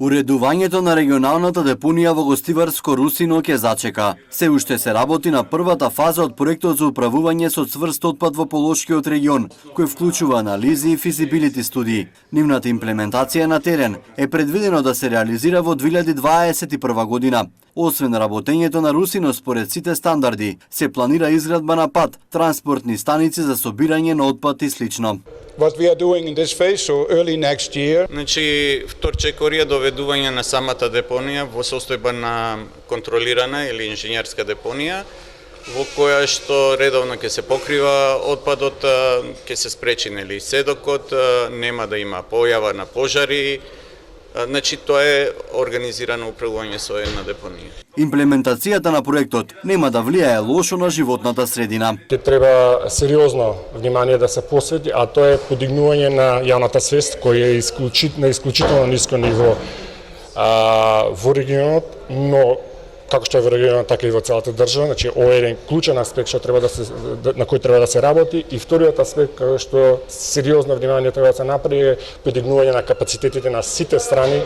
Уредувањето на регионалната депонија во Гостиварско Русино ќе зачека. Се уште се работи на првата фаза од проектот за управување со цврст отпад во Полошкиот регион, кој вклучува анализи и физибилити студии. Нивната имплементација на терен е предвидено да се реализира во 2021 година. Освен работењето на Русино според сите стандарди, се планира изградба на пат, транспортни станици за собирање на отпад и слично. What we are doing in this phase, so early next year. Значи, вторчекорија доведување на самата депонија во состојба на контролирана или инженерска депонија, во која што редовно ќе се покрива отпадот, ќе се спречи нели седокот, нема да има појава на пожари. Значи, тоа е организирано управување со една депонија. Имплементацијата на проектот нема да влијае лошо на животната средина. Треба сериозно внимание да се посвети, а тоа е подигнување на јавната свест, која е на исклучително ниско ниво во регионот, но како што е во регионот, така и во целата држава. Значи, ова е еден клучен аспект што треба на кој треба да се работи, и вториот аспект кај што сериозно внимание треба да се направи е подигнување на капацитетите на сите страни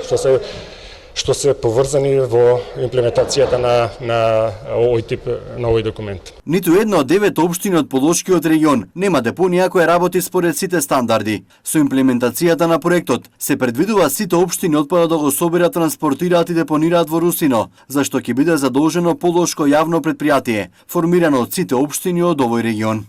што се поврзани во имплементацијата на овој документ. Ниту една од 9 општини од Полошкиот регион нема депонија која работи според сите стандарди. Со имплементацијата на проектот се предвидува сите општини отпадот да го соберат, транспортираат и депонираат во Русино, зашто ќе биде задолжено Полошко јавно претпријатие, формирано од сите општини од овој регион.